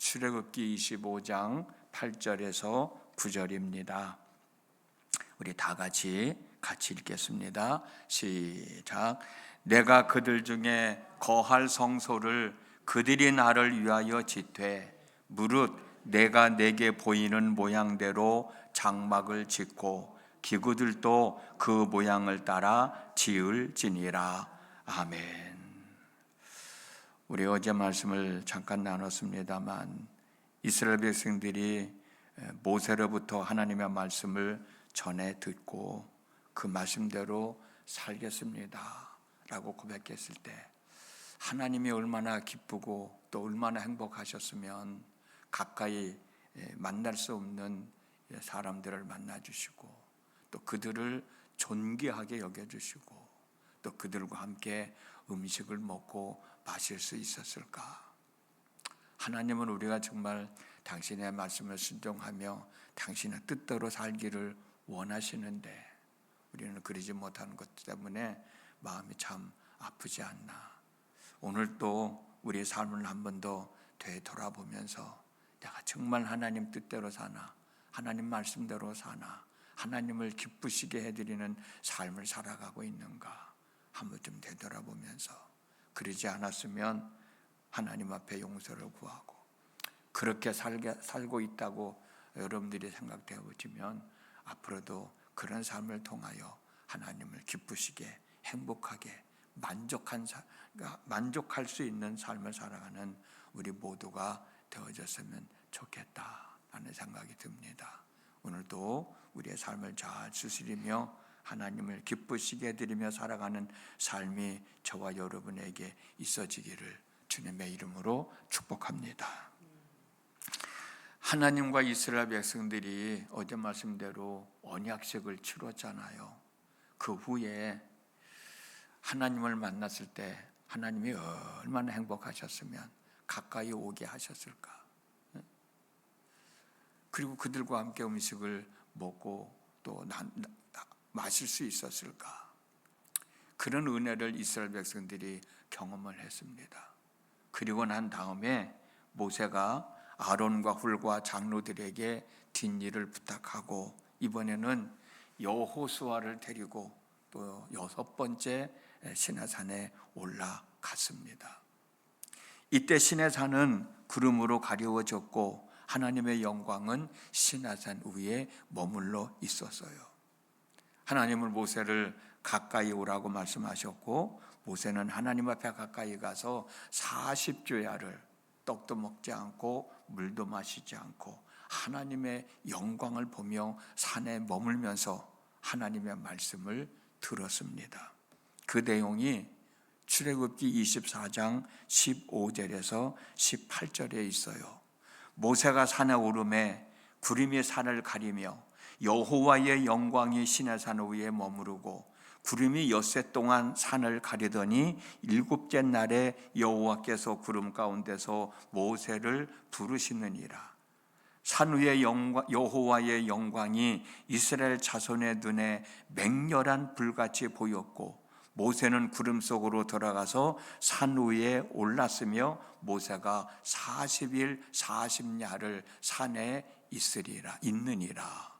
출애굽기 25장 8절에서 9절입니다. 우리 다 같이 읽겠습니다. 시작. 내가 그들 중에 거할 성소를 그들이 나를 위하여 짓되 무릇 내가 내게 보이는 모양대로 장막을 짓고 기구들도 그 모양을 따라 지을지니라. 아멘. 우리 어제 말씀을 잠깐 나눴습니다만 이스라엘 백성들이 모세로부터 하나님의 말씀을 전해 듣고 그 말씀대로 살겠습니다 라고 고백했을 때 하나님이 얼마나 기쁘고 또 얼마나 행복하셨으면 가까이 만날 수 없는 사람들을 만나주시고 또 그들을 존귀하게 여겨주시고 또 그들과 함께 음식을 먹고 마실 수 있었을까? 하나님은 우리가 정말 당신의 말씀을 순종하며 당신의 뜻대로 살기를 원하시는데 우리는 그러지 못하는 것 때문에 마음이 참 아프지 않나. 오늘 또 우리의 삶을 한 번 더 되돌아보면서 내가 정말 하나님 뜻대로 사나, 하나님 말씀대로 사나, 하나님을 기쁘시게 해드리는 삶을 살아가고 있는가 한번 좀 되돌아보면서 그러지 않았으면 하나님 앞에 용서를 구하고 그렇게 살고 있다고 여러분들이 생각되어 보시면 앞으로도 그런 삶을 통하여 하나님을 기쁘시게 행복하게 만족할 수 있는 삶을 살아가는 우리 모두가 되어졌으면 좋겠다라는 생각이 듭니다. 오늘도 우리의 삶을 잘 추스리며 하나님을 기쁘시게 해드리며 살아가는 삶이 저와 여러분에게 있어지기를 주님의 이름으로 축복합니다. 하나님과 이스라엘 백성들이 어제 말씀대로 언약식을 치렀잖아요. 그 후에 하나님을 만났을 때 하나님이 얼마나 행복하셨으면 가까이 오게 하셨을까. 그리고 그들과 함께 음식을 먹고 또 마실 수 있었을까. 그런 은혜를 이스라엘 백성들이 경험을 했습니다. 그리고 난 다음에 모세가 아론과 훌과 장로들에게 뒷일을 부탁하고 이번에는 여호수아를 데리고 또 6번째 시내산에 올라갔습니다. 이때 시내산은 구름으로 가려워졌고 하나님의 영광은 시내산 위에 머물러 있었어요. 하나님은 모세를 가까이 오라고 말씀하셨고 모세는 하나님 앞에 가까이 가서 40주야를 떡도 먹지 않고 물도 마시지 않고 하나님의 영광을 보며 산에 머물면서 하나님의 말씀을 들었습니다. 그 내용이 출애굽기 24장 15절에서 18절에 있어요. 모세가 산에 오르매 구름이 산을 가리며 여호와의 영광이 시내산 위에 머무르고 구름이 엿새 동안 산을 가리더니 7째 날에 여호와께서 구름 가운데서 모세를 부르시느니라. 산 위에 여호와의 영광이 이스라엘 자손의 눈에 맹렬한 불같이 보였고 모세는 구름 속으로 들어가서 산 위에 올랐으며 모세가 40일 40야를 산에 있느니라.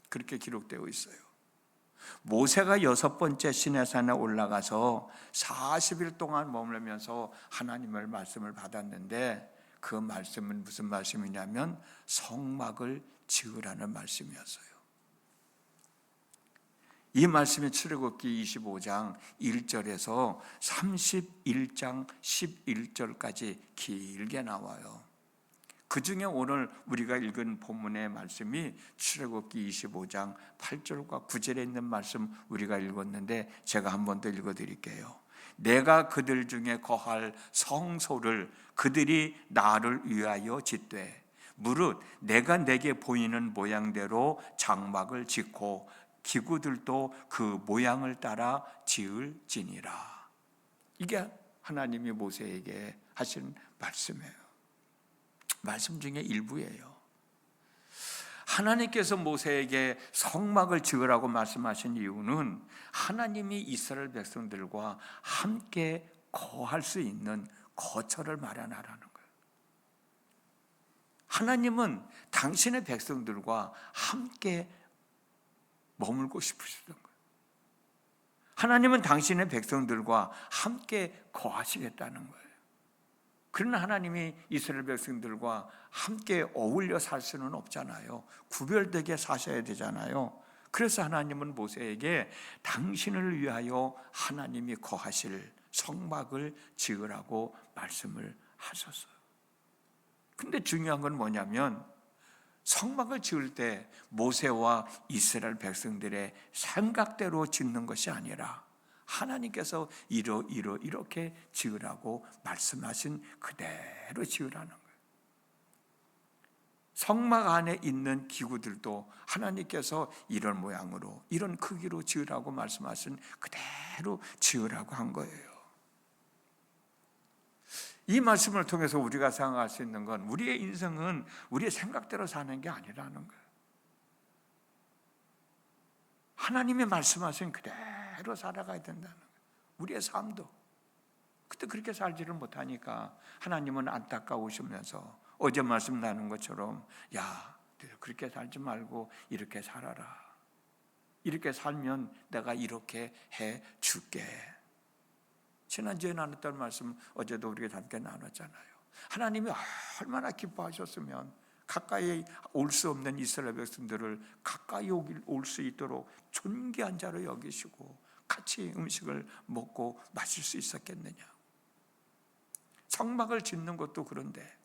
그렇게 기록되어 있어요. 모세가 6번째 시내산에 올라가서 40일 동안 머물면서 하나님의 말씀을 받았는데 그 말씀은 무슨 말씀이냐면 성막을 지으라는 말씀이었어요. 이 말씀이 출애굽기 25장 1절에서 31장 11절까지 길게 나와요. 그 중에 오늘 우리가 읽은 본문의 말씀이 출애굽기 25장 8절과 9절에 있는 말씀 우리가 읽었는데 제가 한 번 더 읽어드릴게요. 내가 그들 중에 거할 성소를 그들이 나를 위하여 짓되 무릇 내가 내게 보이는 모양대로 장막을 짓고 기구들도 그 모양을 따라 지을지니라. 이게 하나님이 모세에게 하신 말씀이에요. 말씀 중에 일부예요. 하나님께서 모세에게 성막을 지으라고 말씀하신 이유는 하나님이 이스라엘 백성들과 함께 거할 수 있는 거처를 마련하라는 거예요. 하나님은 당신의 백성들과 함께 머물고 싶으셨던 거예요. 하나님은 당신의 백성들과 함께 거하시겠다는 거예요. 그러나 하나님이 이스라엘 백성들과 함께 어울려 살 수는 없잖아요. 구별되게 사셔야 되잖아요. 그래서 하나님은 모세에게 당신을 위하여 하나님이 거하실 성막을 지으라고 말씀을 하셨어요. 근데 중요한 건 뭐냐면 성막을 지을 때 모세와 이스라엘 백성들의 생각대로 짓는 것이 아니라 하나님께서 이렇게 지으라고 말씀하신 그대로 지으라는 거예요. 성막 안에 있는 기구들도 하나님께서 이런 모양으로 이런 크기로 지으라고 말씀하신 그대로 지으라고 한 거예요. 이 말씀을 통해서 우리가 생각할 수 있는 건 우리의 인생은 우리의 생각대로 사는 게 아니라는 거예요. 하나님이 말씀하신 그대로 살아가야 된다는 거예요. 우리의 삶도. 그때 그렇게 살지를 못하니까 하나님은 안타까우시면서 어제 말씀 나눈 것처럼 야, 그렇게 살지 말고 이렇게 살아라. 이렇게 살면 내가 이렇게 해 줄게. 지난주에 나눴던 말씀 어제도 우리가 함께 나눴잖아요. 하나님이 얼마나 기뻐하셨으면 가까이 올 수 없는 이스라엘 백성들을 가까이 올 수 있도록 존귀한 자로 여기시고 같이 음식을 먹고 마실 수 있었겠느냐. 성막을 짓는 것도 그런데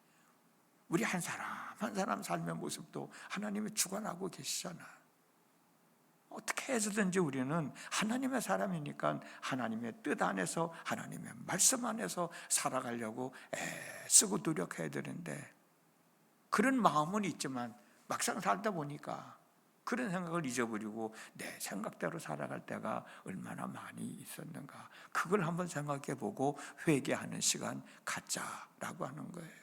우리 한 사람 한 사람 삶의 모습도 하나님이 주관하고 계시잖아요. 어떻게 해서든지 우리는 하나님의 사람이니까 하나님의 뜻 안에서 하나님의 말씀 안에서 살아가려고 애쓰고 노력해야 되는데 그런 마음은 있지만 막상 살다 보니까 그런 생각을 잊어버리고 내 생각대로 살아갈 때가 얼마나 많이 있었는가. 그걸 한번 생각해 보고 회개하는 시간 갖자라고 하는 거예요.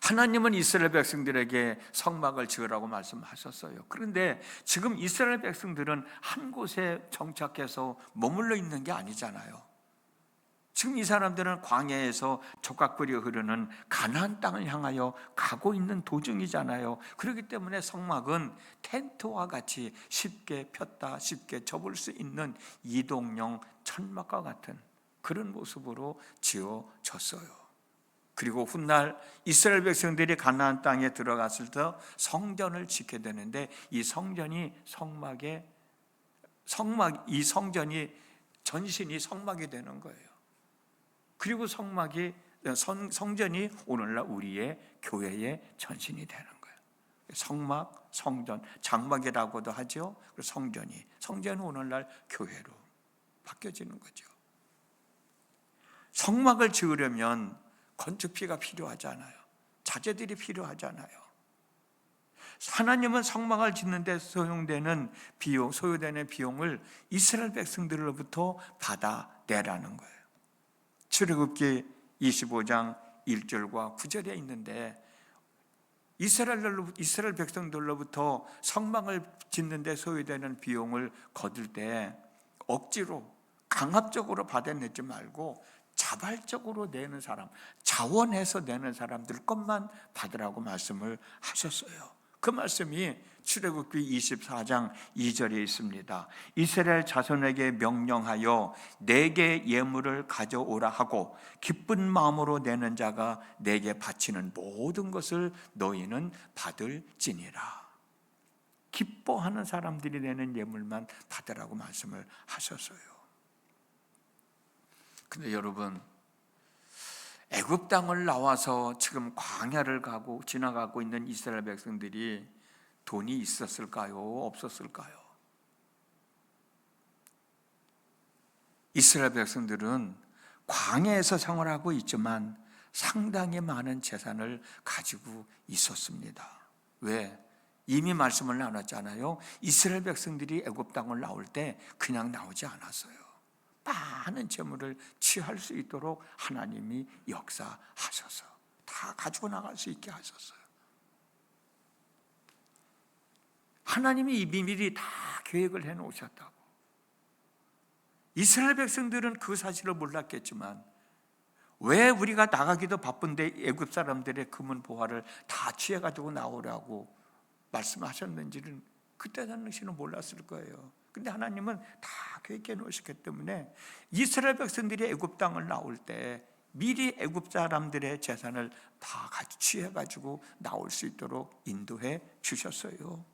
하나님은 이스라엘 백성들에게 성막을 지으라고 말씀하셨어요. 그런데 지금 이스라엘 백성들은 한 곳에 정착해서 머물러 있는 게 아니잖아요. 지금 이 사람들은 광야에서 적각불이 흐르는 가나안 땅을 향하여 가고 있는 도중이잖아요. 그렇기 때문에 성막은 텐트와 같이 쉽게 폈다 쉽게 접을 수 있는 이동용 천막과 같은 그런 모습으로 지어졌어요. 그리고 훗날 이스라엘 백성들이 가나안 땅에 들어갔을 때 성전을 짓게 되는데 이 성전이 이 성전이 전신이 성막이 되는 거예요. 그리고 성전이 오늘날 우리의 교회의 전신이 되는 거예요. 성막, 성전, 장막이라고도 하죠. 성전이 오늘날 교회로 바뀌어지는 거죠. 성막을 지으려면 건축비가 필요하잖아요. 자재들이 필요하잖아요. 하나님은 성막을 짓는 데 소요되는 비용을 이스라엘 백성들로부터 받아내라는 거예요. 출애굽기 25장 1절과 9절에 있는데 이스라엘 백성들로부터 성막을 짓는 데 소요되는 비용을 거둘 때 억지로 강압적으로 받아내지 말고 자발적으로 내는 사람, 자원해서 내는 사람들 것만 받으라고 말씀을 하셨어요. 그 말씀이 출애굽기 24장 2절에 있습니다. 이스라엘 자손에게 명령하여 내게 예물을 가져오라 하고 기쁜 마음으로 내는 자가 내게 바치는 모든 것을 너희는 받을지니라. 기뻐하는 사람들이 내는 예물만 받으라고 말씀을 하셨어요. 근데 여러분, 애굽 땅을 나와서 지금 광야를 지나가고 있는 이스라엘 백성들이 돈이 있었을까요? 없었을까요? 이스라엘 백성들은 광야에서 생활하고 있지만 상당히 많은 재산을 가지고 있었습니다. 왜? 이미 말씀을 나눴잖아요. 이스라엘 백성들이 애굽 땅을 나올 때 그냥 나오지 않았어요. 많은 재물을 취할 수 있도록 하나님이 역사하셔서 다 가지고 나갈 수 있게 하셨어요. 하나님이 이 비밀이 다 계획을 해놓으셨다고. 이스라엘 백성들은 그 사실을 몰랐겠지만 왜 우리가 나가기도 바쁜데 애굽 사람들의 금은 보화를 다 취해가지고 나오라고 말씀하셨는지는 그때 당시는 몰랐을 거예요. 근데 하나님은 다 계획해 놓으셨기 때문에 이스라엘 백성들이 애굽 땅을 나올 때 미리 애굽 사람들의 재산을 다 같이 취해가지고 나올 수 있도록 인도해 주셨어요.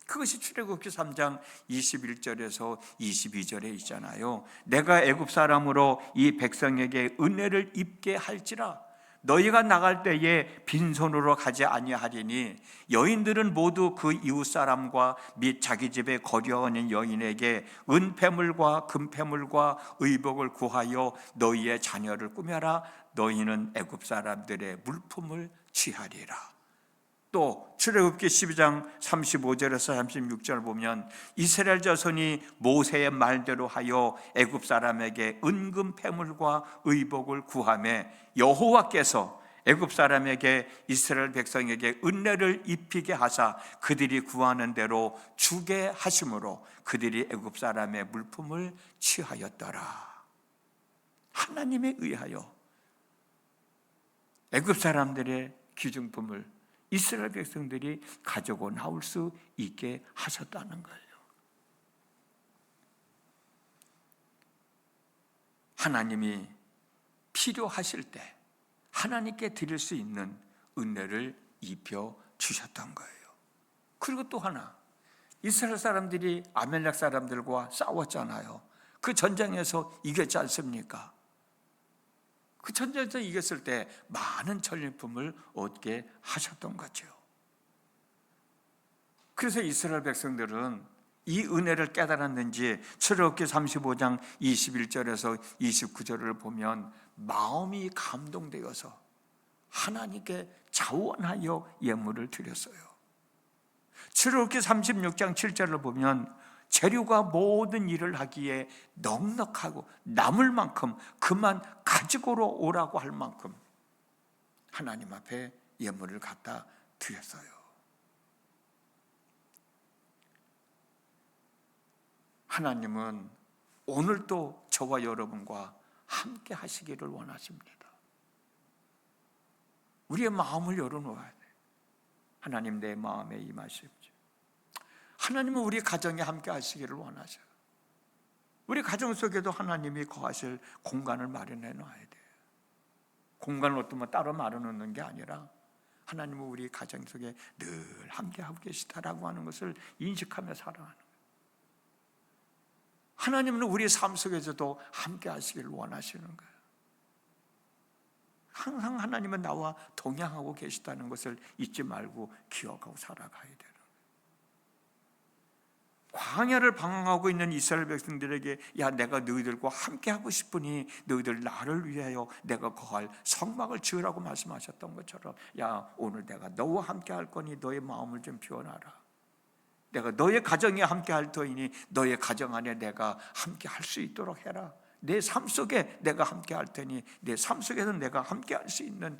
그것이 출애굽기 3장 21절에서 22절에 있잖아요. 내가 애굽 사람으로 이 백성에게 은혜를 입게 할지라 너희가 나갈 때에 빈손으로 가지 아니하리니 여인들은 모두 그 이웃 사람과 및 자기 집에 거류하는 여인에게 은폐물과 금폐물과 의복을 구하여 너희의 자녀를 꾸며라. 너희는 애굽 사람들의 물품을 취하리라. 또 출애굽기 12장 35절에서 36절 보면 이스라엘 자손이 모세의 말대로 하여 애굽 사람에게 은금 패물과 의복을 구하며 여호와께서 애굽 사람에게 이스라엘 백성에게 은혜를 입히게 하사 그들이 구하는 대로 주게 하심으로 그들이 애굽 사람의 물품을 취하였더라. 하나님에 의하여 애굽 사람들의 기중품을 이스라엘 백성들이 가지고 나올 수 있게 하셨다는 거예요. 하나님이 필요하실 때 하나님께 드릴 수 있는 은혜를 입혀 주셨던 거예요. 그리고 또 하나, 이스라엘 사람들이 아멜렉 사람들과 싸웠잖아요. 그 전쟁에서 이겼지 않습니까? 그 전쟁에서 이겼을 때 많은 전리품을 얻게 하셨던 거죠. 그래서 이스라엘 백성들은 이 은혜를 깨달았는지 출애굽기 35장 21절에서 29절을 보면 마음이 감동되어서 하나님께 자원하여 예물을 드렸어요. 출애굽기 36장 7절을 보면 재료가 모든 일을 하기에 넉넉하고 남을 만큼 그만 가지고로 오라고 할 만큼 하나님 앞에 예물을 갖다 드렸어요. 하나님은 오늘도 저와 여러분과 함께 하시기를 원하십니다. 우리의 마음을 열어놓아야 돼요. 하나님 내 마음에 임하십시오. 하나님은 우리 가정에 함께 하시기를 원하셔요. 우리 가정 속에도 하나님이 거하실 공간을 마련해 놔야 돼요. 공간을 어떤 따로 마련해 놓는 게 아니라 하나님은 우리 가정 속에 늘 함께 하고 계시다라고 하는 것을 인식하며 살아가는 거예요. 하나님은 우리 삶 속에서도 함께 하시기를 원하시는 거예요. 항상 하나님은 나와 동행하고 계시다는 것을 잊지 말고 기억하고 살아가야 돼요. 광야를 방황하고 있는 이스라엘 백성들에게 야 내가 너희들과 함께 하고 싶으니 너희들 나를 위하여 내가 거할 성막을 지으라고 말씀하셨던 것처럼 야 오늘 내가 너와 함께 할 거니 너의 마음을 좀 비워놔라. 내가 너의 가정에 함께 할 터이니 너의 가정 안에 내가 함께 할 수 있도록 해라. 내 삶 속에 내가 함께 할 테니 내 삶 속에서 내가 함께 할 수 있는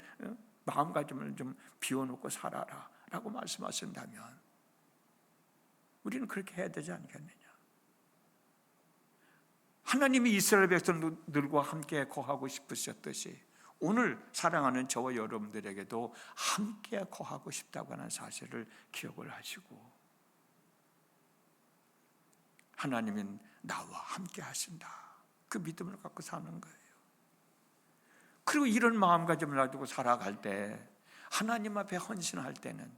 마음가짐을 좀 비워놓고 살아라 라고 말씀하신다면 우리는 그렇게 해야 되지 않겠느냐. 하나님이 이스라엘 백성들과 함께 거하고 싶으셨듯이 오늘 사랑하는 저와 여러분들에게도 함께 거하고 싶다고 하는 사실을 기억을 하시고 하나님은 나와 함께 하신다. 그 믿음을 갖고 사는 거예요. 그리고 이런 마음가짐을 가지고 살아갈 때 하나님 앞에 헌신할 때는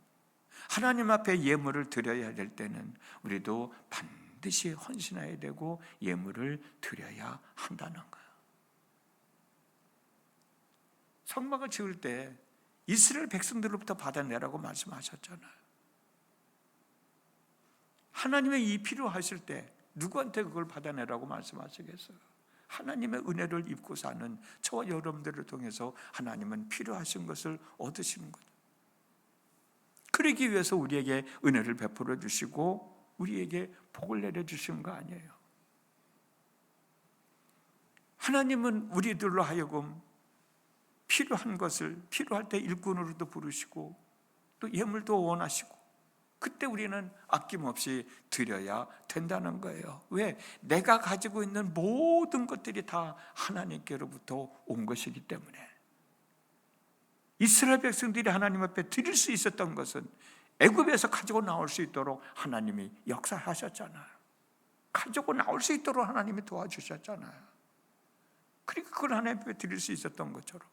하나님 앞에 예물을 드려야 될 때는 우리도 반드시 헌신해야 되고 예물을 드려야 한다는 거예요. 성막을 지을 때 이스라엘 백성들로부터 받아내라고 말씀하셨잖아요. 하나님의 이 필요하실 때 누구한테 그걸 받아내라고 말씀하시겠어요? 하나님의 은혜를 입고 사는 저와 여러분들을 통해서 하나님은 필요하신 것을 얻으시는 거죠. 그러기 위해서 우리에게 은혜를 베풀어 주시고 우리에게 복을 내려주시는 거 아니에요. 하나님은 우리들로 하여금 필요한 것을 필요할 때 일꾼으로도 부르시고 또 예물도 원하시고 그때 우리는 아낌없이 드려야 된다는 거예요. 왜? 내가 가지고 있는 모든 것들이 다 하나님께로부터 온 것이기 때문에. 이스라엘 백성들이 하나님 앞에 드릴 수 있었던 것은 애굽에서 가지고 나올 수 있도록 하나님이 역사하셨잖아요. 가지고 나올 수 있도록 하나님이 도와주셨잖아요. 그러니까 그걸 하나님 앞에 드릴 수 있었던 것처럼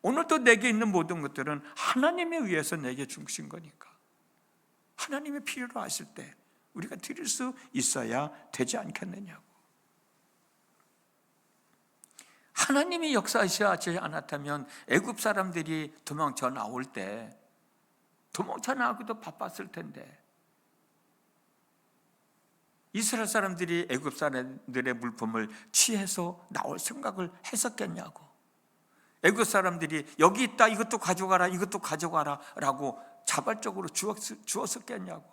오늘도 내게 있는 모든 것들은 하나님에 의해서 내게 주신 거니까 하나님의 필요로 하실 때 우리가 드릴 수 있어야 되지 않겠느냐고. 하나님이 역사하시지 않았다면 애굽 사람들이 도망쳐 나올 때 도망쳐 나오기도 바빴을 텐데 이스라엘 사람들이 애굽 사람들의 물품을 취해서 나올 생각을 했었겠냐고. 애굽 사람들이 여기 있다 이것도 가져가라 이것도 가져가라 라고 자발적으로 주었었겠냐고.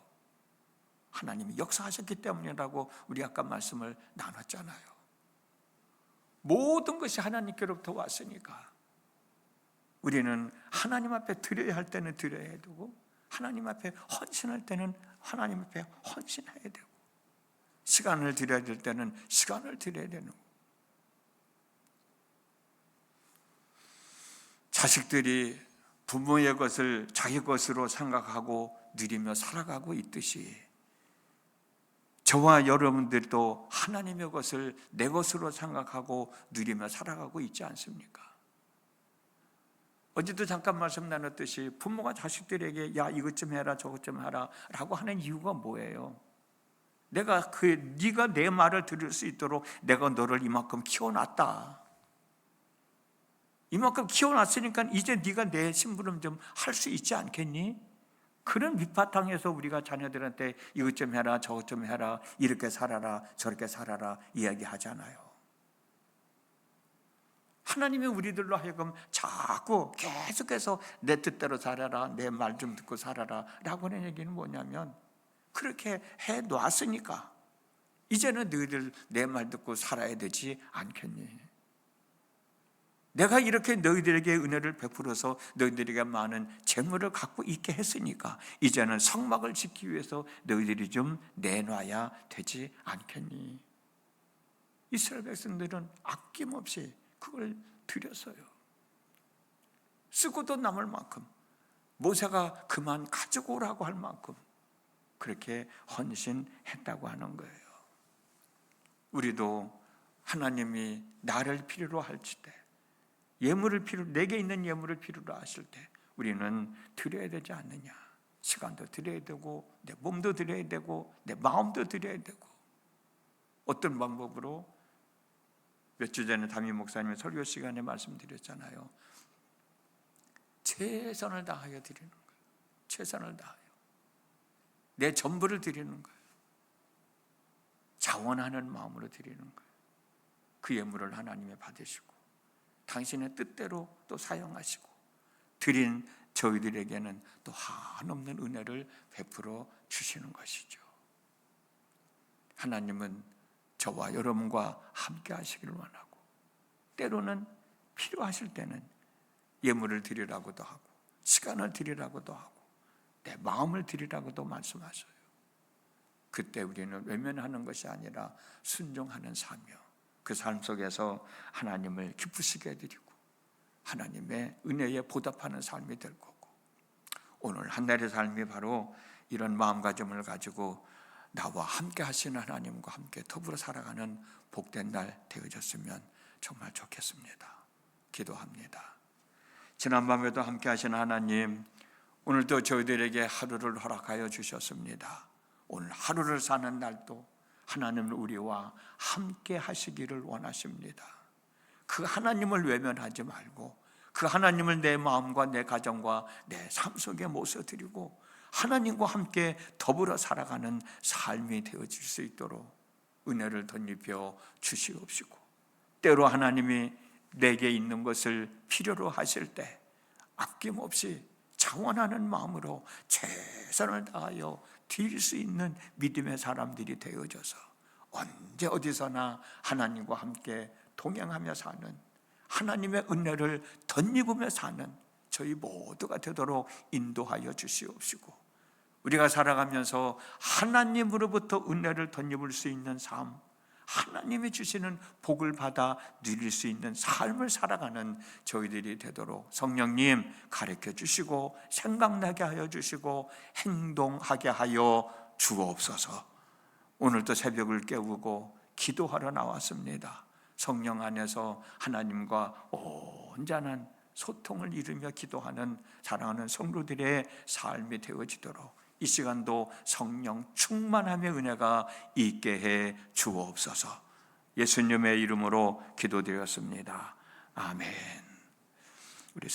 하나님이 역사하셨기 때문이라고 우리 아까 말씀을 나눴잖아요. 모든 것이 하나님께로부터 왔으니까 우리는 하나님 앞에 드려야 할 때는 드려야 되고 하나님 앞에 헌신할 때는 하나님 앞에 헌신해야 되고 시간을 드려야 될 때는 시간을 드려야 되는 거고. 자식들이 부모의 것을 자기 것으로 생각하고 누리며 살아가고 있듯이 저와 여러분들도 하나님의 것을 내 것으로 생각하고 누리며 살아가고 있지 않습니까? 어제도 잠깐 말씀 나눴듯이 부모가 자식들에게 야 이것 좀 해라 저것 좀 하라 라고 하는 이유가 뭐예요? 네가 내 말을 들을 수 있도록 내가 너를 이만큼 키워놨다. 이만큼 키워놨으니까 이제 네가 내 심부름 좀 할 수 있지 않겠니? 그런 밑바탕에서 우리가 자녀들한테 이것 좀 해라 저것 좀 해라 이렇게 살아라 저렇게 살아라 이야기하잖아요. 하나님이 우리들로 하여금 자꾸 계속해서 내 뜻대로 살아라 내 말 좀 듣고 살아라 라고 하는 얘기는 뭐냐면 그렇게 해놨으니까 이제는 너희들 내 말 듣고 살아야 되지 않겠니? 내가 이렇게 너희들에게 은혜를 베풀어서 너희들에게 많은 재물을 갖고 있게 했으니까 이제는 성막을 짓기 위해서 너희들이 좀 내놔야 되지 않겠니? 이스라엘 백성들은 아낌없이 그걸 드렸어요. 쓰고도 남을 만큼 모세가 그만 가지고 오라고 할 만큼 그렇게 헌신했다고 하는 거예요. 우리도 하나님이 나를 필요로 할지 때 내게 있는 예물을 필요로 하실 때 우리는 드려야 되지 않느냐. 시간도 드려야 되고 내 몸도 드려야 되고 내 마음도 드려야 되고. 어떤 방법으로? 몇 주 전에 담임 목사님의 설교 시간에 말씀드렸잖아요. 최선을 다하여 드리는 거예요. 최선을 다하여 내 전부를 드리는 거예요. 자원하는 마음으로 드리는 거예요. 그 예물을 하나님이 받으시고 당신의 뜻대로 또 사용하시고 드린 저희들에게는 또 한없는 은혜를 베풀어 주시는 것이죠. 하나님은 저와 여러분과 함께 하시기를 원하고 때로는 필요하실 때는 예물을 드리라고도 하고 시간을 드리라고도 하고 내 마음을 드리라고도 말씀하셔요. 그때 우리는 외면하는 것이 아니라 순종하는 삶이요. 그 삶 속에서 하나님을 기쁘시게 해드리고 하나님의 은혜에 보답하는 삶이 될 거고 오늘 한 달의 삶이 바로 이런 마음가짐을 가지고 나와 함께 하시는 하나님과 함께 더불어 살아가는 복된 날 되어졌으면 정말 좋겠습니다. 기도합니다. 지난밤에도 함께 하시는 하나님 오늘도 저희들에게 하루를 허락하여 주셨습니다. 오늘 하루를 사는 날도 하나님은 우리와 함께 하시기를 원하십니다. 그 하나님을 외면하지 말고 그 하나님을 내 마음과 내 가정과 내 삶 속에 모셔드리고 하나님과 함께 더불어 살아가는 삶이 되어질 수 있도록 은혜를 덧입혀 주시옵시고 때로 하나님이 내게 있는 것을 필요로 하실 때 아낌없이 자원하는 마음으로 최선을 다하여 드릴 수 있는 믿음의 사람들이 되어져서 언제 어디서나 하나님과 함께 동행하며 사는 하나님의 은혜를 덧입으며 사는 저희 모두가 되도록 인도하여 주시옵시고 우리가 살아가면서 하나님으로부터 은혜를 덧입을 수 있는 삶, 하나님이 주시는 복을 받아 누릴 수 있는 삶을 살아가는 저희들이 되도록 성령님 가르쳐 주시고 생각나게 하여 주시고 행동하게 하여 주옵소서. 오늘도 새벽을 깨우고 기도하러 나왔습니다. 성령 안에서 하나님과 온전한 소통을 이루며 기도하는 사랑하는 성도들의 삶이 되어지도록 이 시간도 성령 충만함의 은혜가 있게 해 주옵소서. 예수님의 이름으로 기도드렸습니다. 아멘. 우리